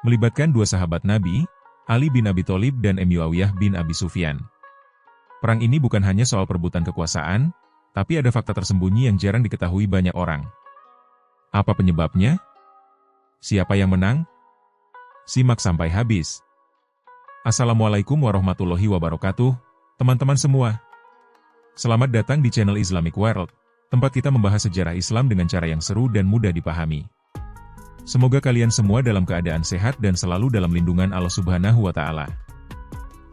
melibatkan dua sahabat Nabi, Ali bin Abi Thalib dan Muawiyah bin Abi Sufyan. Perang ini bukan hanya soal perebutan kekuasaan, tapi ada fakta tersembunyi yang jarang diketahui banyak orang. Apa penyebabnya? Siapa yang menang? Simak sampai habis. Assalamualaikum warahmatullahi wabarakatuh, teman-teman semua. Selamat datang di channel Islamic World, tempat kita membahas sejarah Islam dengan cara yang seru dan mudah dipahami. Semoga kalian semua dalam keadaan sehat dan selalu dalam lindungan Allah Subhanahu wa Ta'ala.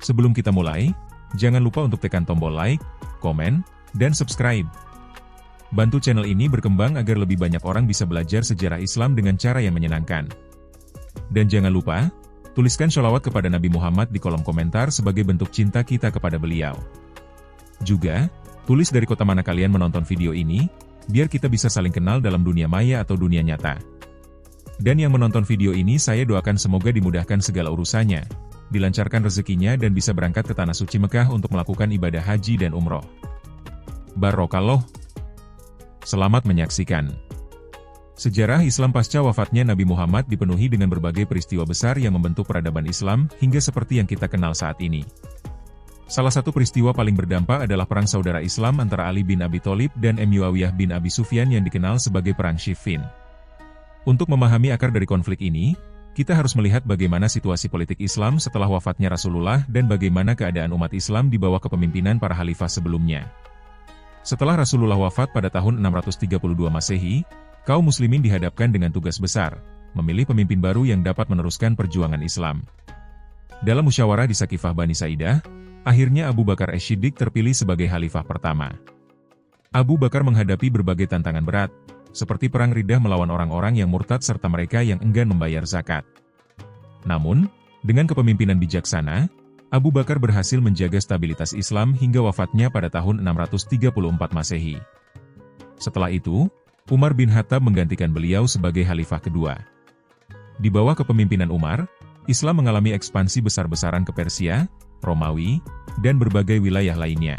Sebelum kita mulai, jangan lupa untuk tekan tombol like, komen, dan subscribe. Bantu channel ini berkembang agar lebih banyak orang bisa belajar sejarah Islam dengan cara yang menyenangkan. Dan jangan lupa, tuliskan sholawat kepada Nabi Muhammad di kolom komentar sebagai bentuk cinta kita kepada beliau. Juga, tulis dari kota mana kalian menonton video ini, biar kita bisa saling kenal dalam dunia maya atau dunia nyata. Dan yang menonton video ini saya doakan semoga dimudahkan segala urusannya, dilancarkan rezekinya dan bisa berangkat ke Tanah Suci Mekah untuk melakukan ibadah haji dan umroh. Barokallah. Selamat menyaksikan. Sejarah Islam pasca wafatnya Nabi Muhammad dipenuhi dengan berbagai peristiwa besar yang membentuk peradaban Islam hingga seperti yang kita kenal saat ini. Salah satu peristiwa paling berdampak adalah Perang Saudara Islam antara Ali bin Abi Thalib dan Muawiyah bin Abi Sufyan yang dikenal sebagai Perang Siffin. Untuk memahami akar dari konflik ini, kita harus melihat bagaimana situasi politik Islam setelah wafatnya Rasulullah dan bagaimana keadaan umat Islam di bawah kepemimpinan para khalifah sebelumnya. Setelah Rasulullah wafat pada tahun 632 Masehi, kaum muslimin dihadapkan dengan tugas besar, memilih pemimpin baru yang dapat meneruskan perjuangan Islam. Dalam musyawarah di Sakifah Bani Sa'idah, akhirnya Abu Bakar As-Siddiq terpilih sebagai khalifah pertama. Abu Bakar menghadapi berbagai tantangan berat, seperti perang Riddah melawan orang-orang yang murtad serta mereka yang enggan membayar zakat. Namun, dengan kepemimpinan bijaksana, Abu Bakar berhasil menjaga stabilitas Islam hingga wafatnya pada tahun 634 Masehi. Setelah itu, Umar bin Khattab menggantikan beliau sebagai khalifah kedua. Di bawah kepemimpinan Umar, Islam mengalami ekspansi besar-besaran ke Persia, Romawi, dan berbagai wilayah lainnya.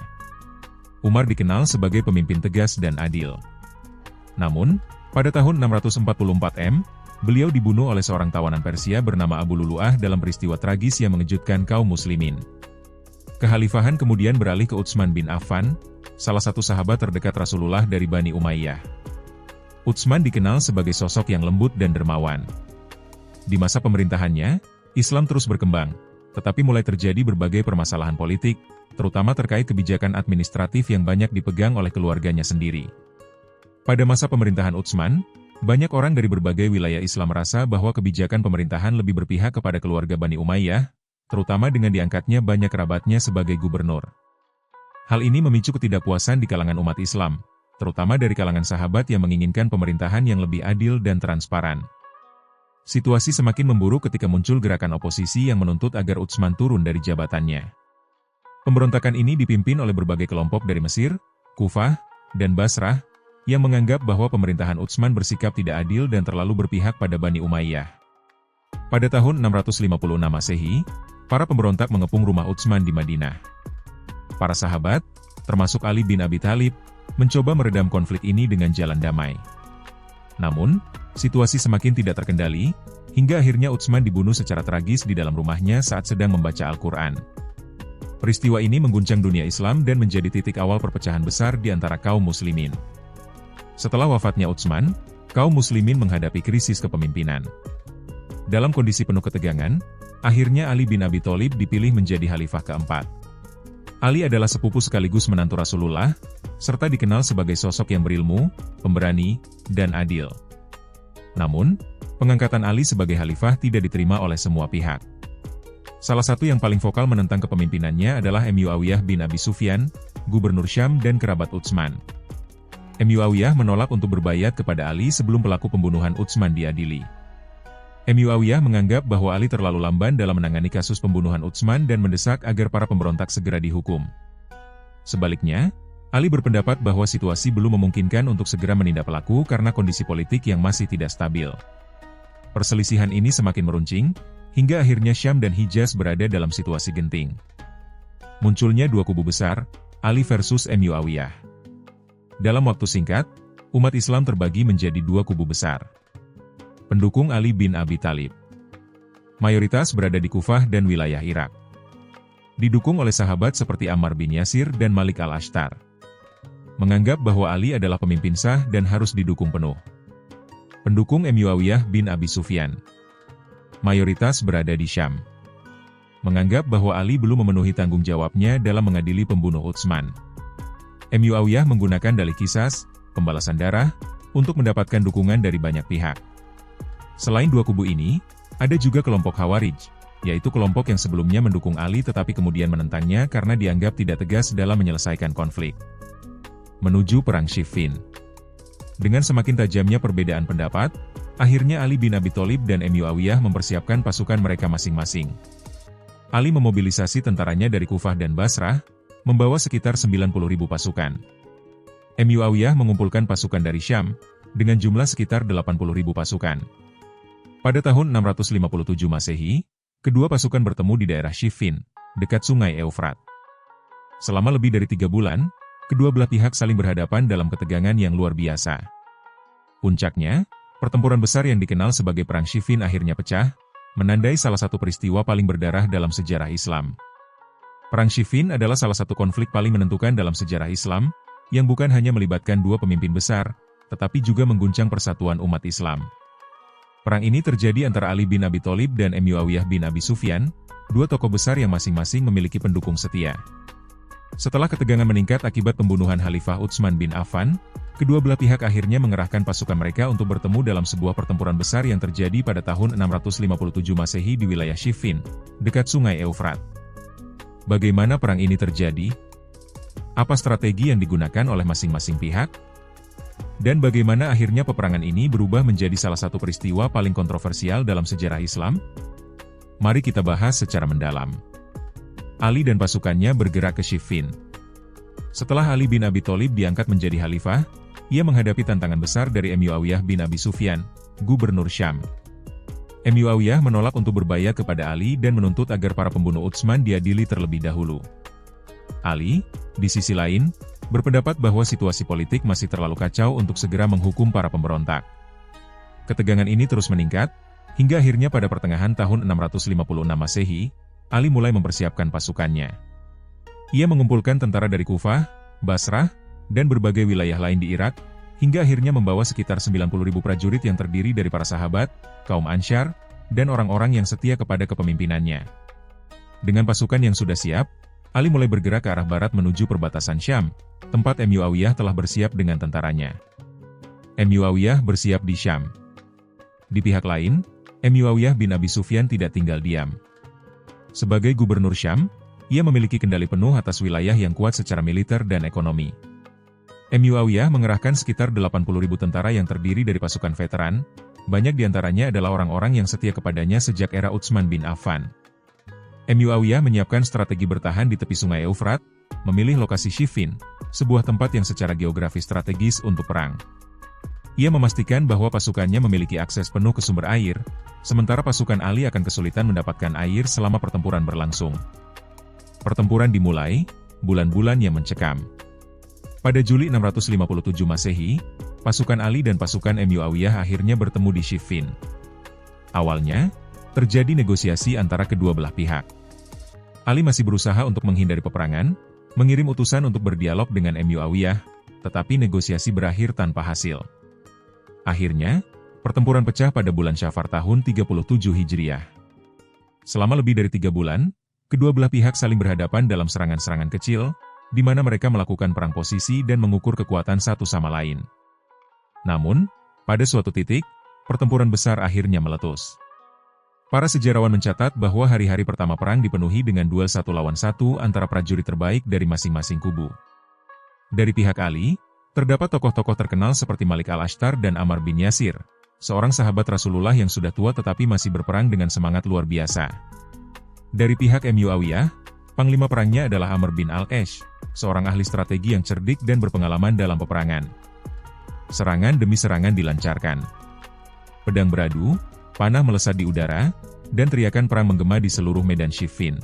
Umar dikenal sebagai pemimpin tegas dan adil. Namun, pada tahun 644 beliau dibunuh oleh seorang tawanan Persia bernama Abu Lulu'ah dalam peristiwa tragis yang mengejutkan kaum muslimin. Kekhalifahan kemudian beralih ke Utsman bin Affan, salah satu sahabat terdekat Rasulullah dari Bani Umayyah. Utsman dikenal sebagai sosok yang lembut dan dermawan. Di masa pemerintahannya, Islam terus berkembang, tetapi mulai terjadi berbagai permasalahan politik, terutama terkait kebijakan administratif yang banyak dipegang oleh keluarganya sendiri. Pada masa pemerintahan Utsman, banyak orang dari berbagai wilayah Islam merasa bahwa kebijakan pemerintahan lebih berpihak kepada keluarga Bani Umayyah, terutama dengan diangkatnya banyak kerabatnya sebagai gubernur. Hal ini memicu ketidakpuasan di kalangan umat Islam, terutama dari kalangan sahabat yang menginginkan pemerintahan yang lebih adil dan transparan. Situasi semakin memburuk ketika muncul gerakan oposisi yang menuntut agar Utsman turun dari jabatannya. Pemberontakan ini dipimpin oleh berbagai kelompok dari Mesir, Kufah, dan Basrah, yang menganggap bahwa pemerintahan Utsman bersikap tidak adil dan terlalu berpihak pada Bani Umayyah. Pada tahun 656 Masehi, para pemberontak mengepung rumah Utsman di Madinah. Para sahabat, termasuk Ali bin Abi Thalib, mencoba meredam konflik ini dengan jalan damai. Namun, situasi semakin tidak terkendali, hingga akhirnya Utsman dibunuh secara tragis di dalam rumahnya saat sedang membaca Al-Quran. Peristiwa ini mengguncang dunia Islam dan menjadi titik awal perpecahan besar di antara kaum muslimin. Setelah wafatnya Utsman, kaum muslimin menghadapi krisis kepemimpinan. Dalam kondisi penuh ketegangan, akhirnya Ali bin Abi Thalib dipilih menjadi khalifah keempat. Ali adalah sepupu sekaligus menantu Rasulullah, serta dikenal sebagai sosok yang berilmu, pemberani, dan adil. Namun, pengangkatan Ali sebagai khalifah tidak diterima oleh semua pihak. Salah satu yang paling vokal menentang kepemimpinannya adalah Muawiyah bin Abi Sufyan, gubernur Syam dan kerabat Utsman. Muawiyah menolak untuk berbayat kepada Ali sebelum pelaku pembunuhan Utsman diadili. Muawiyah menganggap bahwa Ali terlalu lamban dalam menangani kasus pembunuhan Utsman dan mendesak agar para pemberontak segera dihukum. Sebaliknya, Ali berpendapat bahwa situasi belum memungkinkan untuk segera menindak pelaku karena kondisi politik yang masih tidak stabil. Perselisihan ini semakin meruncing, hingga akhirnya Syam dan Hijaz berada dalam situasi genting. Munculnya dua kubu besar, Ali versus Muawiyah. Dalam waktu singkat, umat Islam terbagi menjadi dua kubu besar. Pendukung Ali bin Abi Thalib mayoritas berada di Kufah dan wilayah Irak. Didukung oleh sahabat seperti Ammar bin Yasir dan Malik al-Ashtar. Menganggap bahwa Ali adalah pemimpin sah dan harus didukung penuh. Pendukung Muawiyah bin Abi Sufyan. Mayoritas berada di Syam. Menganggap bahwa Ali belum memenuhi tanggung jawabnya dalam mengadili pembunuh Utsman. Muawiyah menggunakan dalih qisas, pembalasan darah, untuk mendapatkan dukungan dari banyak pihak. Selain dua kubu ini, ada juga kelompok Khawarij, yaitu kelompok yang sebelumnya mendukung Ali tetapi kemudian menentangnya karena dianggap tidak tegas dalam menyelesaikan konflik. Menuju Perang Siffin. Dengan semakin tajamnya perbedaan pendapat, akhirnya Ali bin Abi Thalib dan Muawiyah mempersiapkan pasukan mereka masing-masing. Ali memobilisasi tentaranya dari Kufah dan Basrah, membawa sekitar 90.000 pasukan. Muawiyah mengumpulkan pasukan dari Syam, dengan jumlah sekitar 80.000 pasukan. Pada tahun 657 Masehi, kedua pasukan bertemu di daerah Siffin, dekat sungai Eufrat. Selama lebih dari 3 bulan, kedua belah pihak saling berhadapan dalam ketegangan yang luar biasa. Puncaknya, pertempuran besar yang dikenal sebagai Perang Siffin akhirnya pecah, menandai salah satu peristiwa paling berdarah dalam sejarah Islam. Perang Siffin adalah salah satu konflik paling menentukan dalam sejarah Islam, yang bukan hanya melibatkan dua pemimpin besar, tetapi juga mengguncang persatuan umat Islam. Perang ini terjadi antara Ali bin Abi Thalib dan Muawiyah bin Abi Sufyan, dua tokoh besar yang masing-masing memiliki pendukung setia. Setelah ketegangan meningkat akibat pembunuhan Khalifah Utsman bin Affan, kedua belah pihak akhirnya mengerahkan pasukan mereka untuk bertemu dalam sebuah pertempuran besar yang terjadi pada tahun 657 Masehi di wilayah Siffin, dekat sungai Eufrat. Bagaimana perang ini terjadi? Apa strategi yang digunakan oleh masing-masing pihak? Dan bagaimana akhirnya peperangan ini berubah menjadi salah satu peristiwa paling kontroversial dalam sejarah Islam? Mari kita bahas secara mendalam. Ali dan pasukannya bergerak ke Siffin. Setelah Ali bin Abi Thalib diangkat menjadi khalifah, ia menghadapi tantangan besar dari Muawiyah bin Abi Sufyan, gubernur Syam. Muawiyah menolak untuk berbaiat kepada Ali dan menuntut agar para pembunuh Utsman diadili terlebih dahulu. Ali, di sisi lain, berpendapat bahwa situasi politik masih terlalu kacau untuk segera menghukum para pemberontak. Ketegangan ini terus meningkat, hingga akhirnya pada pertengahan tahun 656 Masehi, Ali mulai mempersiapkan pasukannya. Ia mengumpulkan tentara dari Kufah, Basrah, dan berbagai wilayah lain di Irak, hingga akhirnya membawa sekitar 90.000 prajurit yang terdiri dari para sahabat, kaum Ansyar, dan orang-orang yang setia kepada kepemimpinannya. Dengan pasukan yang sudah siap, Ali mulai bergerak ke arah barat menuju perbatasan Syam, tempat Muawiyah telah bersiap dengan tentaranya. Muawiyah bersiap di Syam. Di pihak lain, Muawiyah bin Abi Sufyan tidak tinggal diam. Sebagai gubernur Syam, ia memiliki kendali penuh atas wilayah yang kuat secara militer dan ekonomi. Muawiyah mengerahkan sekitar 80.000 tentara yang terdiri dari pasukan veteran, banyak diantaranya adalah orang-orang yang setia kepadanya sejak era Utsman bin Affan. Muawiyah menyiapkan strategi bertahan di tepi sungai Eufrat, memilih lokasi Siffin, sebuah tempat yang secara geografis strategis untuk perang. Ia memastikan bahwa pasukannya memiliki akses penuh ke sumber air, sementara pasukan Ali akan kesulitan mendapatkan air selama pertempuran berlangsung. Pertempuran dimulai, bulan-bulan yang mencekam. Pada Juli 657 Masehi, pasukan Ali dan pasukan Muawiyah akhirnya bertemu di Siffin. Awalnya, terjadi negosiasi antara kedua belah pihak. Ali masih berusaha untuk menghindari peperangan, mengirim utusan untuk berdialog dengan Muawiyah, tetapi negosiasi berakhir tanpa hasil. Akhirnya, pertempuran pecah pada bulan Syafar tahun 37 Hijriah. Selama lebih dari 3 bulan, kedua belah pihak saling berhadapan dalam serangan-serangan kecil, di mana mereka melakukan perang posisi dan mengukur kekuatan satu sama lain. Namun, pada suatu titik, pertempuran besar akhirnya meletus. Para sejarawan mencatat bahwa hari-hari pertama perang dipenuhi dengan duel 1 lawan 1 antara prajurit terbaik dari masing-masing kubu. Dari pihak Ali, terdapat tokoh-tokoh terkenal seperti Malik al-Ashtar dan Ammar bin Yasir, seorang sahabat Rasulullah yang sudah tua tetapi masih berperang dengan semangat luar biasa. Dari pihak Muawiyah, panglima perangnya adalah Amr bin al-Ash, seorang ahli strategi yang cerdik dan berpengalaman dalam peperangan. Serangan demi serangan dilancarkan. Pedang beradu, panah melesat di udara, dan teriakan perang menggema di seluruh medan Siffin.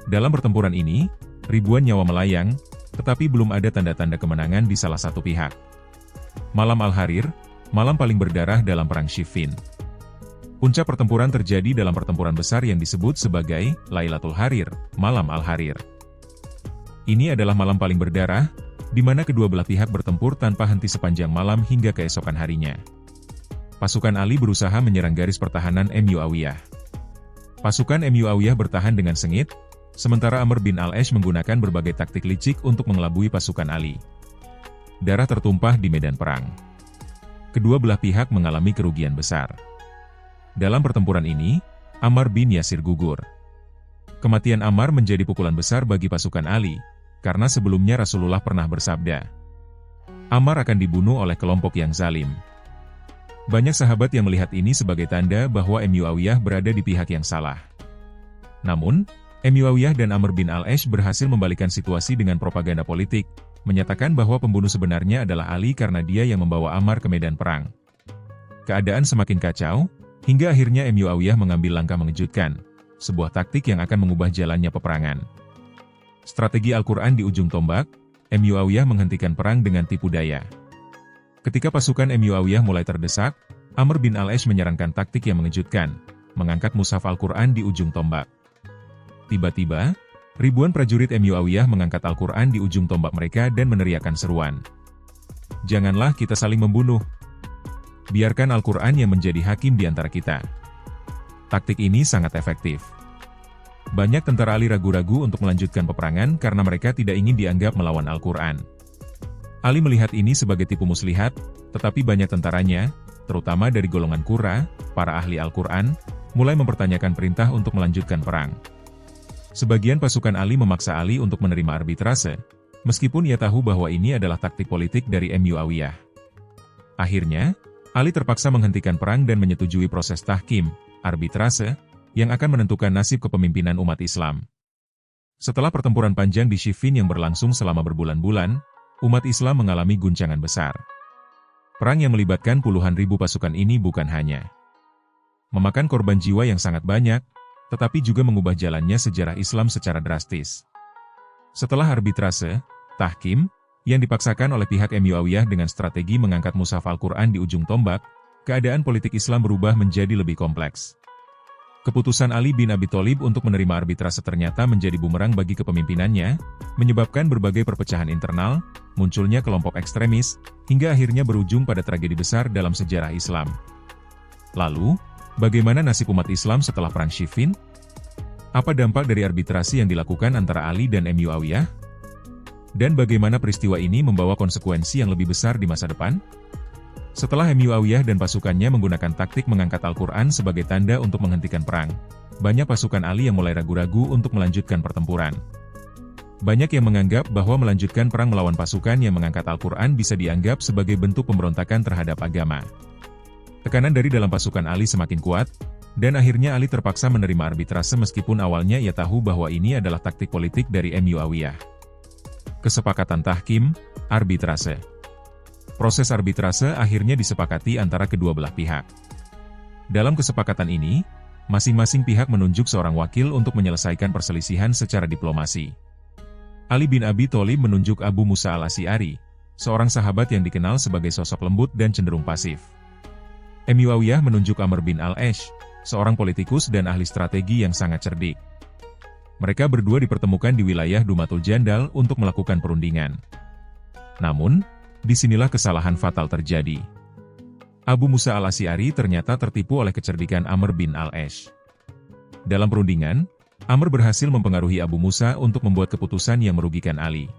Dalam pertempuran ini, ribuan nyawa melayang, tetapi belum ada tanda-tanda kemenangan di salah satu pihak. Malam Al-Harir, malam paling berdarah dalam perang Siffin. Puncak pertempuran terjadi dalam pertempuran besar yang disebut sebagai Lailatul Harir, Malam Al-Harir. Ini adalah malam paling berdarah, di mana kedua belah pihak bertempur tanpa henti sepanjang malam hingga keesokan harinya. Pasukan Ali berusaha menyerang garis pertahanan Muawiyah. Pasukan Muawiyah bertahan dengan sengit, sementara Amr bin al-Ash menggunakan berbagai taktik licik untuk mengelabui pasukan Ali. Darah tertumpah di medan perang. Kedua belah pihak mengalami kerugian besar. Dalam pertempuran ini, Ammar bin Yasir gugur. Kematian Ammar menjadi pukulan besar bagi pasukan Ali, karena sebelumnya Rasulullah pernah bersabda, Ammar akan dibunuh oleh kelompok yang zalim. Banyak sahabat yang melihat ini sebagai tanda bahwa Muawiyah berada di pihak yang salah. Namun, Muawiyah dan Amr bin al-Ash berhasil membalikkan situasi dengan propaganda politik, menyatakan bahwa pembunuh sebenarnya adalah Ali karena dia yang membawa Ammar ke medan perang. Keadaan semakin kacau, hingga akhirnya Muawiyah mengambil langkah mengejutkan, sebuah taktik yang akan mengubah jalannya peperangan. Strategi Al-Quran di ujung tombak, Muawiyah menghentikan perang dengan tipu daya. Ketika pasukan Muawiyah mulai terdesak, Amr bin al-Ash menyarankan taktik yang mengejutkan, mengangkat mushaf Al-Quran di ujung tombak. Tiba-tiba, ribuan prajurit Muawiyah mengangkat Al-Quran di ujung tombak mereka dan meneriakkan seruan. Janganlah kita saling membunuh. Biarkan Al-Quran yang menjadi hakim di antara kita. Taktik ini sangat efektif. Banyak tentara Ali ragu-ragu untuk melanjutkan peperangan karena mereka tidak ingin dianggap melawan Al-Quran. Ali melihat ini sebagai tipu muslihat, tetapi banyak tentaranya, terutama dari golongan Qurra, para ahli Al-Quran, mulai mempertanyakan perintah untuk melanjutkan perang. Sebagian pasukan Ali memaksa Ali untuk menerima arbitrase, meskipun ia tahu bahwa ini adalah taktik politik dari Muawiyah. Akhirnya, Ali terpaksa menghentikan perang dan menyetujui proses tahkim, arbitrase, yang akan menentukan nasib kepemimpinan umat Islam. Setelah pertempuran panjang di Siffin yang berlangsung selama berbulan-bulan, umat Islam mengalami guncangan besar. Perang yang melibatkan puluhan ribu pasukan ini bukan hanya memakan korban jiwa yang sangat banyak, tetapi juga mengubah jalannya sejarah Islam secara drastis. Setelah arbitrase, tahkim, yang dipaksakan oleh pihak Muawiyah dengan strategi mengangkat mushaf Al-Quran di ujung tombak, keadaan politik Islam berubah menjadi lebih kompleks. Keputusan Ali bin Abi Thalib untuk menerima arbitrase ternyata menjadi bumerang bagi kepemimpinannya, menyebabkan berbagai perpecahan internal, munculnya kelompok ekstremis, hingga akhirnya berujung pada tragedi besar dalam sejarah Islam. Lalu, bagaimana nasib umat Islam setelah Perang Siffin? Apa dampak dari arbitrasi yang dilakukan antara Ali dan Muawiyah? Dan bagaimana peristiwa ini membawa konsekuensi yang lebih besar di masa depan? Setelah Muawiyah dan pasukannya menggunakan taktik mengangkat Al-Quran sebagai tanda untuk menghentikan perang, banyak pasukan Ali yang mulai ragu-ragu untuk melanjutkan pertempuran. Banyak yang menganggap bahwa melanjutkan perang melawan pasukan yang mengangkat Al-Quran bisa dianggap sebagai bentuk pemberontakan terhadap agama. Tekanan dari dalam pasukan Ali semakin kuat, dan akhirnya Ali terpaksa menerima arbitrase meskipun awalnya ia tahu bahwa ini adalah taktik politik dari Muawiyah. Kesepakatan tahkim, arbitrase. Proses arbitrase akhirnya disepakati antara kedua belah pihak. Dalam kesepakatan ini, masing-masing pihak menunjuk seorang wakil untuk menyelesaikan perselisihan secara diplomasi. Ali bin Abi Thalib menunjuk Abu Musa al-Asy'ari, seorang sahabat yang dikenal sebagai sosok lembut dan cenderung pasif. Muawiyah menunjuk Amr bin al-Ash, seorang politikus dan ahli strategi yang sangat cerdik. Mereka berdua dipertemukan di wilayah Dumatul Jandal untuk melakukan perundingan. Namun, disinilah kesalahan fatal terjadi. Abu Musa al-Asy'ari ternyata tertipu oleh kecerdikan Amr bin al-Ash. Dalam perundingan, Amr berhasil mempengaruhi Abu Musa untuk membuat keputusan yang merugikan Ali.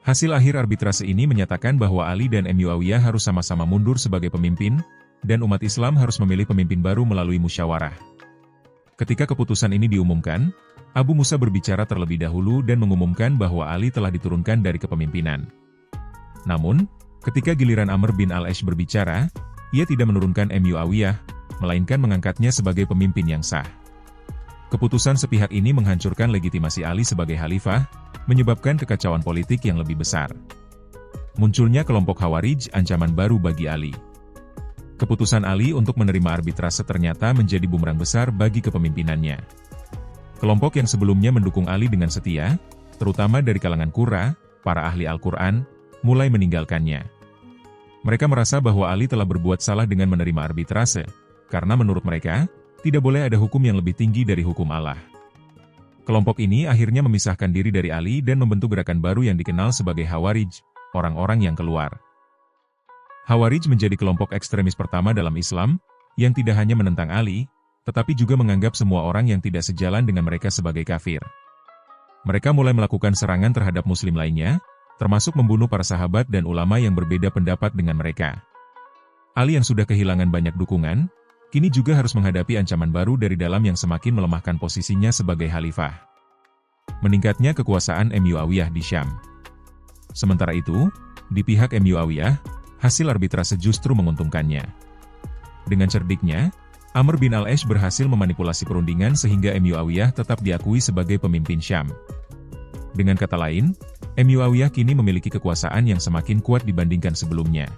Hasil akhir arbitrase ini menyatakan bahwa Ali dan Muawiyah harus sama-sama mundur sebagai pemimpin, dan umat Islam harus memilih pemimpin baru melalui musyawarah. Ketika keputusan ini diumumkan, Abu Musa berbicara terlebih dahulu dan mengumumkan bahwa Ali telah diturunkan dari kepemimpinan. Namun, ketika giliran Amr bin al-Ash berbicara, ia tidak menurunkan Muawiyah, melainkan mengangkatnya sebagai pemimpin yang sah. Keputusan sepihak ini menghancurkan legitimasi Ali sebagai khalifah, menyebabkan kekacauan politik yang lebih besar. Munculnya kelompok Khawarij, ancaman baru bagi Ali. Keputusan Ali untuk menerima arbitrase ternyata menjadi bumerang besar bagi kepemimpinannya. Kelompok yang sebelumnya mendukung Ali dengan setia, terutama dari kalangan Qurra, para ahli Al-Quran, mulai meninggalkannya. Mereka merasa bahwa Ali telah berbuat salah dengan menerima arbitrase, karena menurut mereka, tidak boleh ada hukum yang lebih tinggi dari hukum Allah. Kelompok ini akhirnya memisahkan diri dari Ali dan membentuk gerakan baru yang dikenal sebagai Khawarij, orang-orang yang keluar. Khawarij menjadi kelompok ekstremis pertama dalam Islam, yang tidak hanya menentang Ali, tetapi juga menganggap semua orang yang tidak sejalan dengan mereka sebagai kafir. Mereka mulai melakukan serangan terhadap muslim lainnya, termasuk membunuh para sahabat dan ulama yang berbeda pendapat dengan mereka. Ali yang sudah kehilangan banyak dukungan, kini juga harus menghadapi ancaman baru dari dalam yang semakin melemahkan posisinya sebagai khalifah. Meningkatnya kekuasaan Muawiyah di Syam. Sementara itu, di pihak Muawiyah, hasil arbitrase justru menguntungkannya. Dengan cerdiknya, Amr bin al-Ash berhasil memanipulasi perundingan sehingga Muawiyah tetap diakui sebagai pemimpin Syam. Dengan kata lain, Muawiyah kini memiliki kekuasaan yang semakin kuat dibandingkan sebelumnya.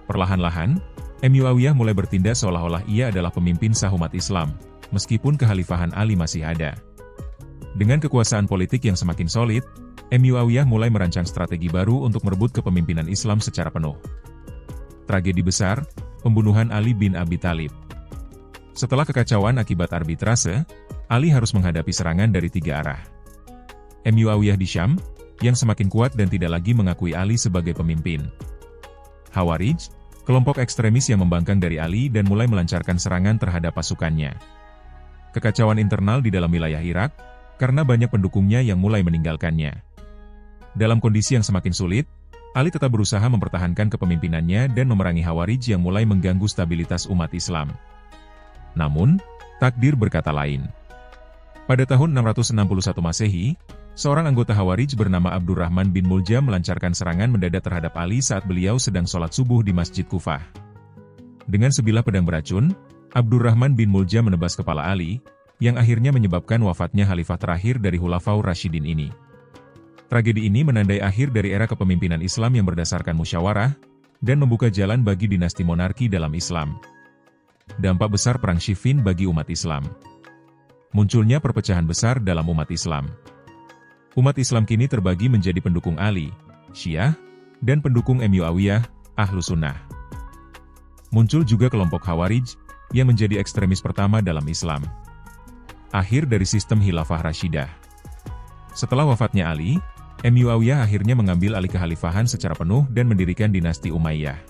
Perlahan-lahan, Muawiyah mulai bertindak seolah-olah ia adalah pemimpin sah umat Islam, meskipun kekhalifahan Ali masih ada. Dengan kekuasaan politik yang semakin solid, Muawiyah mulai merancang strategi baru untuk merebut kepemimpinan Islam secara penuh. Tragedi besar, pembunuhan Ali bin Abi Thalib. Setelah kekacauan akibat arbitrase, Ali harus menghadapi serangan dari 3 arah. Muawiyah di Syam, yang semakin kuat dan tidak lagi mengakui Ali sebagai pemimpin. Khawarij, kelompok ekstremis yang membangkang dari Ali dan mulai melancarkan serangan terhadap pasukannya. Kekacauan internal di dalam wilayah Irak, karena banyak pendukungnya yang mulai meninggalkannya. Dalam kondisi yang semakin sulit, Ali tetap berusaha mempertahankan kepemimpinannya dan memerangi Khawarij yang mulai mengganggu stabilitas umat Islam. Namun, takdir berkata lain. Pada tahun 661 Masehi, seorang anggota Khawarij bernama Abdurrahman bin Muljam melancarkan serangan mendadak terhadap Ali saat beliau sedang sholat subuh di Masjid Kufah. Dengan sebilah pedang beracun, Abdurrahman bin Muljam menebas kepala Ali, yang akhirnya menyebabkan wafatnya khalifah terakhir dari Khulafaur Rasyidin ini. Tragedi ini menandai akhir dari era kepemimpinan Islam yang berdasarkan musyawarah, dan membuka jalan bagi dinasti monarki dalam Islam. Dampak besar Perang Siffin bagi umat Islam. Munculnya perpecahan besar dalam umat Islam. Umat Islam kini terbagi menjadi pendukung Ali, Syiah, dan pendukung Muawiyah, Ahlu Sunnah. Muncul juga kelompok Khawarij, yang menjadi ekstremis pertama dalam Islam. Akhir dari sistem Khilafah Rasyidah. Setelah wafatnya Ali, Muawiyah akhirnya mengambil alih kekhalifahan secara penuh dan mendirikan dinasti Umayyah.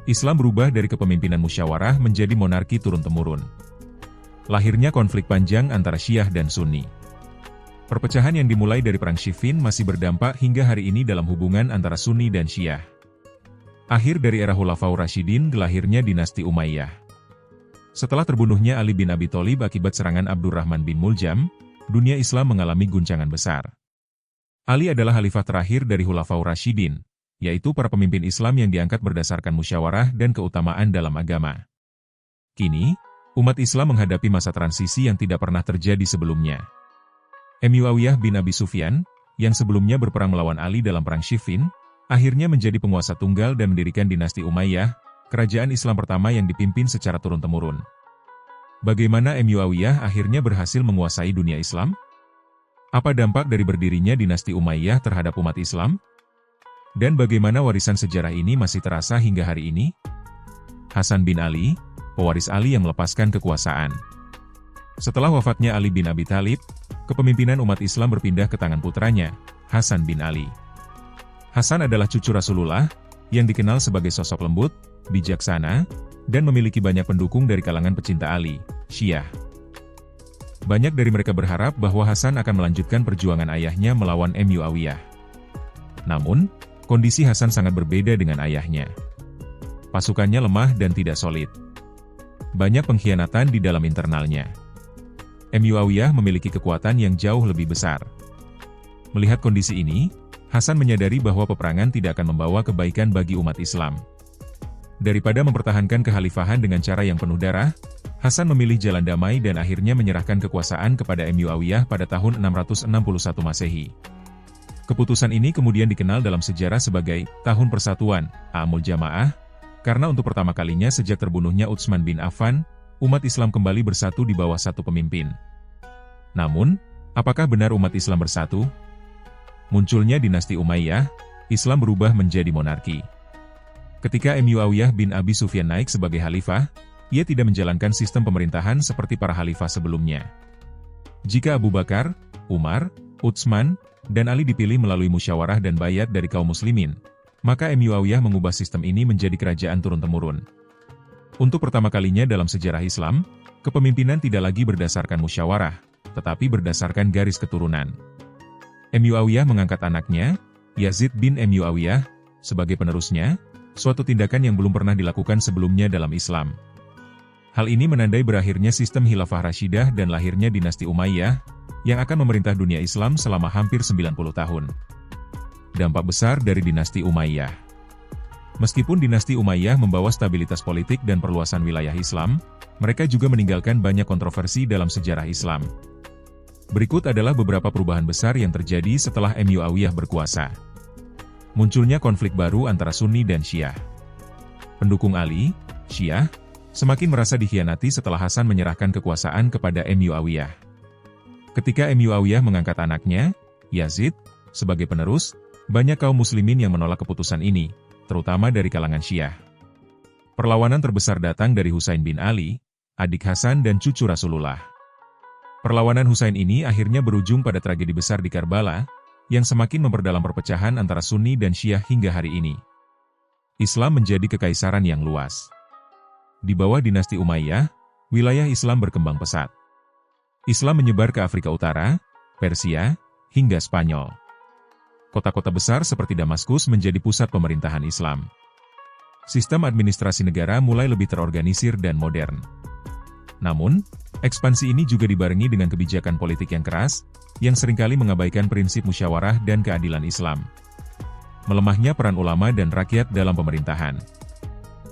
Islam berubah dari kepemimpinan musyawarah menjadi monarki turun-temurun. Lahirnya konflik panjang antara Syiah dan Sunni. Perpecahan yang dimulai dari Perang Siffin masih berdampak hingga hari ini dalam hubungan antara Sunni dan Syiah. Akhir dari era Khulafaur Rasyidin, lahirnya dinasti Umayyah. Setelah terbunuhnya Ali bin Abi Thalib akibat serangan Abdurrahman bin Muljam, dunia Islam mengalami guncangan besar. Ali adalah khalifah terakhir dari Khulafaur Rasyidin, yaitu para pemimpin Islam yang diangkat berdasarkan musyawarah dan keutamaan dalam agama. Kini, umat Islam menghadapi masa transisi yang tidak pernah terjadi sebelumnya. Muawiyah bin Abi Sufyan, yang sebelumnya berperang melawan Ali dalam Perang Siffin, akhirnya menjadi penguasa tunggal dan mendirikan dinasti Umayyah, kerajaan Islam pertama yang dipimpin secara turun-temurun. Bagaimana Muawiyah akhirnya berhasil menguasai dunia Islam? Apa dampak dari berdirinya dinasti Umayyah terhadap umat Islam? Dan bagaimana warisan sejarah ini masih terasa hingga hari ini? Hasan bin Ali, pewaris Ali yang melepaskan kekuasaan. Setelah wafatnya Ali bin Abi Thalib, kepemimpinan umat Islam berpindah ke tangan putranya, Hasan bin Ali. Hasan adalah cucu Rasulullah, yang dikenal sebagai sosok lembut, bijaksana, dan memiliki banyak pendukung dari kalangan pecinta Ali, Syiah. Banyak dari mereka berharap bahwa Hasan akan melanjutkan perjuangan ayahnya melawan Muawiyah. Namun, kondisi Hasan sangat berbeda dengan ayahnya. Pasukannya lemah dan tidak solid. Banyak pengkhianatan di dalam internalnya. Muawiyah memiliki kekuatan yang jauh lebih besar. Melihat kondisi ini, Hasan menyadari bahwa peperangan tidak akan membawa kebaikan bagi umat Islam. Daripada mempertahankan kekhalifahan dengan cara yang penuh darah, Hasan memilih jalan damai dan akhirnya menyerahkan kekuasaan kepada Muawiyah pada tahun 661 Masehi. Keputusan ini kemudian dikenal dalam sejarah sebagai Tahun Persatuan, Amul Jamaah, karena untuk pertama kalinya sejak terbunuhnya Utsman bin Affan, umat Islam kembali bersatu di bawah satu pemimpin. Namun, apakah benar umat Islam bersatu? Munculnya dinasti Umayyah, Islam berubah menjadi monarki. Ketika Muawiyah bin Abi Sufyan naik sebagai khalifah, ia tidak menjalankan sistem pemerintahan seperti para khalifah sebelumnya. Jika Abu Bakar, Umar, Utsman, dan Ali dipilih melalui musyawarah dan bayat dari kaum muslimin, maka Muawiyah mengubah sistem ini menjadi kerajaan turun-temurun. Untuk pertama kalinya dalam sejarah Islam, kepemimpinan tidak lagi berdasarkan musyawarah, tetapi berdasarkan garis keturunan. Muawiyah mengangkat anaknya, Yazid bin Muawiyah, sebagai penerusnya, suatu tindakan yang belum pernah dilakukan sebelumnya dalam Islam. Hal ini menandai berakhirnya sistem Khilafah Rashidah dan lahirnya dinasti Umayyah, yang akan memerintah dunia Islam selama hampir 90 tahun. Dampak besar dari dinasti Umayyah. Meskipun dinasti Umayyah membawa stabilitas politik dan perluasan wilayah Islam, mereka juga meninggalkan banyak kontroversi dalam sejarah Islam. Berikut adalah beberapa perubahan besar yang terjadi setelah Muawiyah berkuasa. Munculnya konflik baru antara Sunni dan Syiah. Pendukung Ali, Syiah, semakin merasa dikhianati setelah Hasan menyerahkan kekuasaan kepada Muawiyah. Ketika Muawiyah mengangkat anaknya, Yazid, sebagai penerus, banyak kaum muslimin yang menolak keputusan ini, terutama dari kalangan Syiah. Perlawanan terbesar datang dari Husain bin Ali, adik Hasan dan cucu Rasulullah. Perlawanan Husain ini akhirnya berujung pada tragedi besar di Karbala, yang semakin memperdalam perpecahan antara Sunni dan Syiah hingga hari ini. Islam menjadi kekaisaran yang luas. Di bawah dinasti Umayyah, wilayah Islam berkembang pesat. Islam menyebar ke Afrika Utara, Persia, hingga Spanyol. Kota-kota besar seperti Damaskus menjadi pusat pemerintahan Islam. Sistem administrasi negara mulai lebih terorganisir dan modern. Namun, ekspansi ini juga dibarengi dengan kebijakan politik yang keras, yang seringkali mengabaikan prinsip musyawarah dan keadilan Islam. Melemahnya peran ulama dan rakyat dalam pemerintahan.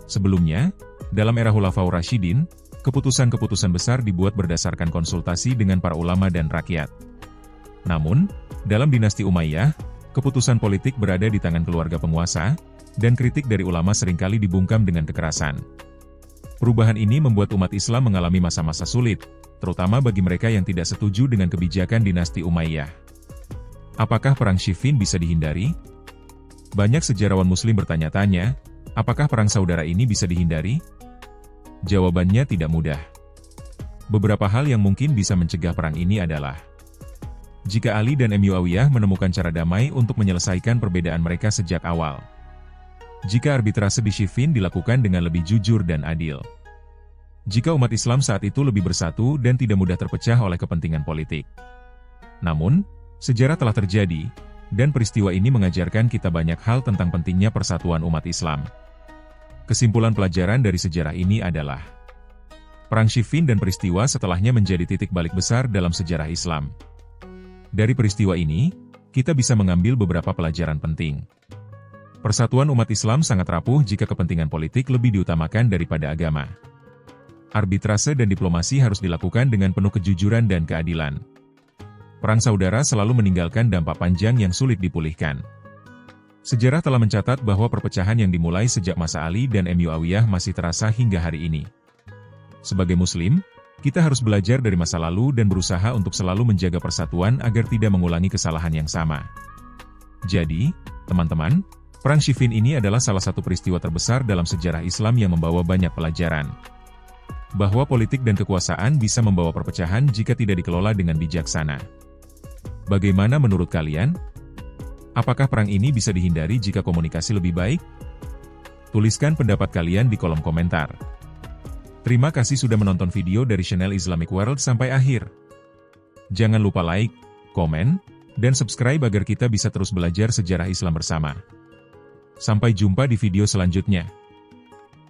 Sebelumnya, dalam era Khulafaur Rasyidin, keputusan-keputusan besar dibuat berdasarkan konsultasi dengan para ulama dan rakyat. Namun, dalam dinasti Umayyah, keputusan politik berada di tangan keluarga penguasa, dan kritik dari ulama seringkali dibungkam dengan kekerasan. Perubahan ini membuat umat Islam mengalami masa-masa sulit, terutama bagi mereka yang tidak setuju dengan kebijakan dinasti Umayyah. Apakah perang Siffin bisa dihindari? Banyak sejarawan Muslim bertanya-tanya, apakah perang saudara ini bisa dihindari? Jawabannya tidak mudah. Beberapa hal yang mungkin bisa mencegah perang ini adalah: jika Ali dan Muawiyah menemukan cara damai untuk menyelesaikan perbedaan mereka sejak awal. Jika arbitrase di Siffin dilakukan dengan lebih jujur dan adil. Jika umat Islam saat itu lebih bersatu dan tidak mudah terpecah oleh kepentingan politik. Namun, sejarah telah terjadi, dan peristiwa ini mengajarkan kita banyak hal tentang pentingnya persatuan umat Islam. Kesimpulan pelajaran dari sejarah ini adalah: Perang Siffin dan peristiwa setelahnya menjadi titik balik besar dalam sejarah Islam. Dari peristiwa ini, kita bisa mengambil beberapa pelajaran penting. Persatuan umat Islam sangat rapuh jika kepentingan politik lebih diutamakan daripada agama. Arbitrase dan diplomasi harus dilakukan dengan penuh kejujuran dan keadilan. Perang saudara selalu meninggalkan dampak panjang yang sulit dipulihkan. Sejarah telah mencatat bahwa perpecahan yang dimulai sejak masa Ali dan Muawiyah masih terasa hingga hari ini. Sebagai Muslim, kita harus belajar dari masa lalu dan berusaha untuk selalu menjaga persatuan agar tidak mengulangi kesalahan yang sama. Jadi, teman-teman, Perang Siffin ini adalah salah satu peristiwa terbesar dalam sejarah Islam yang membawa banyak pelajaran. Bahwa politik dan kekuasaan bisa membawa perpecahan jika tidak dikelola dengan bijaksana. Bagaimana menurut kalian? Apakah perang ini bisa dihindari jika komunikasi lebih baik? Tuliskan pendapat kalian di kolom komentar. Terima kasih sudah menonton video dari channel Islamic World sampai akhir. Jangan lupa like, komen, dan subscribe agar kita bisa terus belajar sejarah Islam bersama. Sampai jumpa di video selanjutnya.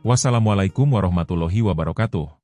Wassalamualaikum warahmatullahi wabarakatuh.